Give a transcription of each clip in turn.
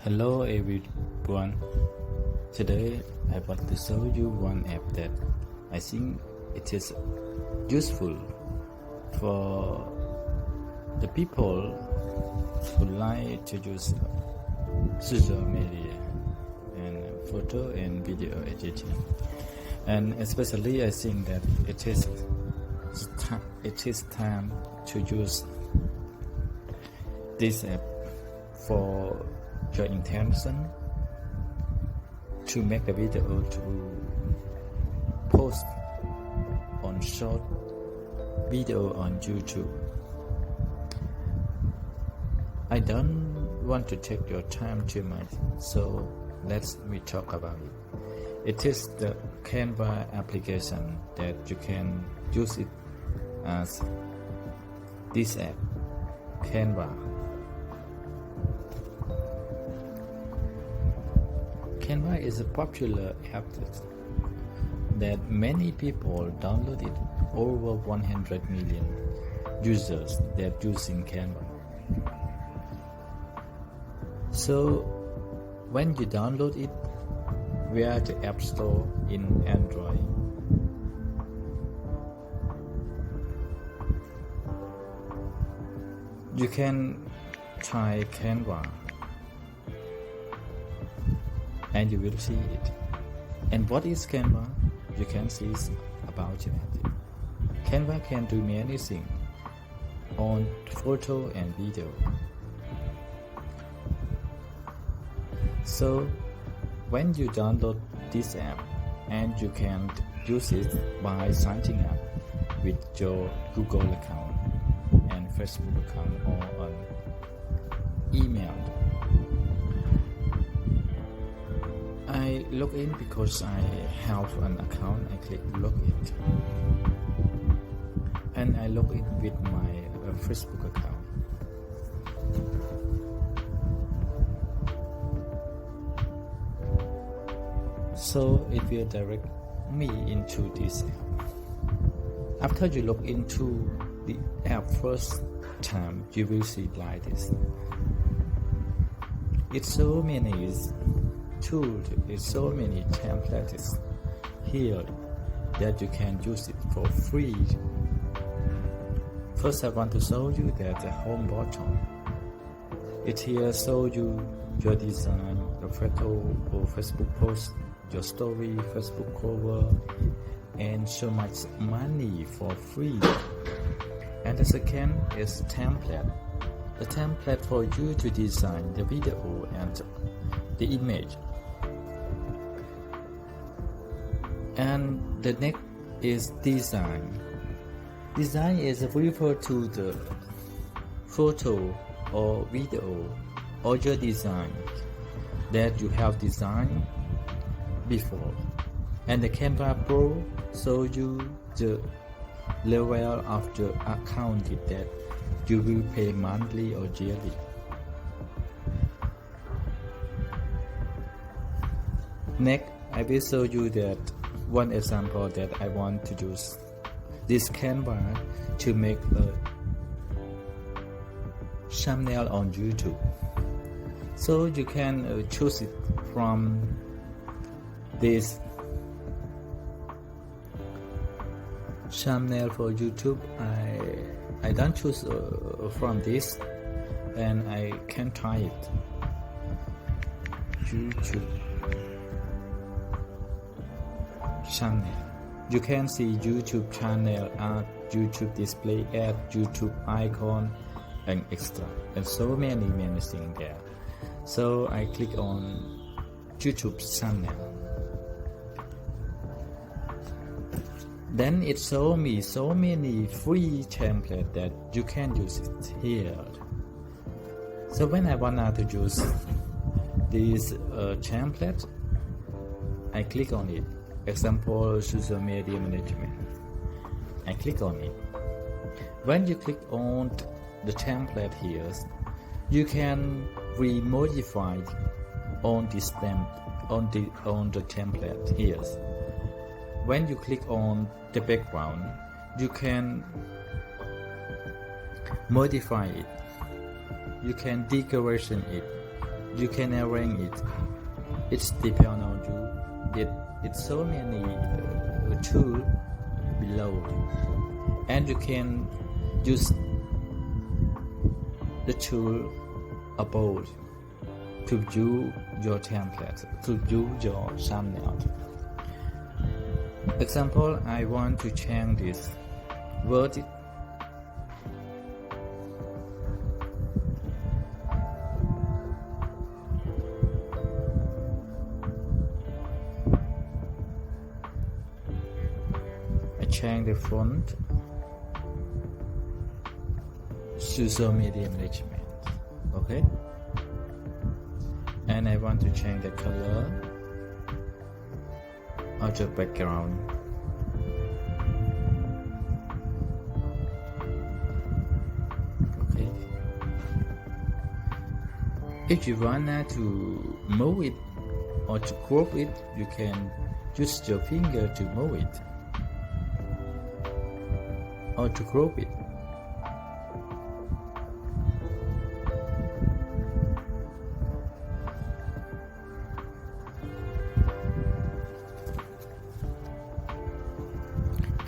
Hello everyone. Today I want to show you one app that I think it is useful for the people who like to use social media and photo and video editing, and especially I think that it is time to use this app for your intention to make a video to post on short video on YouTube. I don't want to take your time too much, so let's talk about it. It is the Canva application that you can use it as this app, Canva. Canva is a popular app that many people downloaded. Over 100 million users that using Canva. So when you download it via the App Store in Android, you can try Canva and you will see it. And what is Canva? You can see about it. Canva can do many things on photo and video. So when you download this app, and you can use it by signing up with your Google account and Facebook account or an email. I log in because I have an account. I click login, and I log in with my Facebook account. So it will direct me into this app. After you log into the app first time, you will see like this. It's so many tools, it's so many templates here that you can use it for free. First I want to show you that the home button. It here show you your design, your photo or Facebook post, your story, Facebook cover, and so much money for free. And the second is template. The template for you to design the video and the image. And the next is design. Design is refer to the photo or video or your design that you have designed before. And the Canva Pro show you the level of the account that you will pay monthly or yearly. Next, I will show you that one example that I want to use this Canva to make a thumbnail on YouTube. So you can choose it from this thumbnail for YouTube. I don't choose from this, and I can try it. YouTube channel. You can see YouTube channel, add YouTube display, add YouTube icon, and extra, and so many things there. So I click on YouTube channel. Then it shows me so many free templates that you can use it here. So when I want to use this template, I click on it. Example, social media management. I click on it. When you click on the template here, you can remodify on this on the template here. When you click on the background, you can modify it. You can decoration it. you can arrange it. It's depend on you. It's so many tools below, and you can use the tool above to view your template, to view your thumbnail. Example, I want to change this word. I change the font social media management. Okay, and I want to change the color of the background. Okay, if you want to move it or to crop it, you can use your finger to move it or to crop it.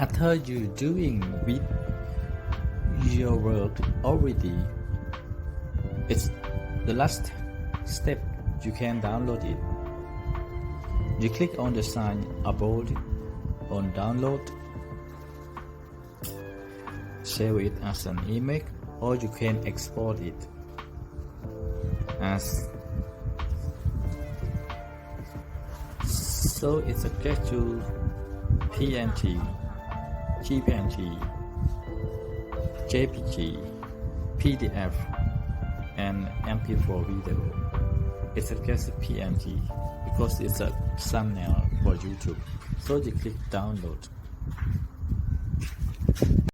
After you doing with your work already, it's the last step. You can download it. You click on the sign above on download, save it as an image, or you can export it as so. It's a schedule PNG, GPNG, JPG, PDF, and MP4 video. It's just PNG because it's a thumbnail for YouTube. So you click download.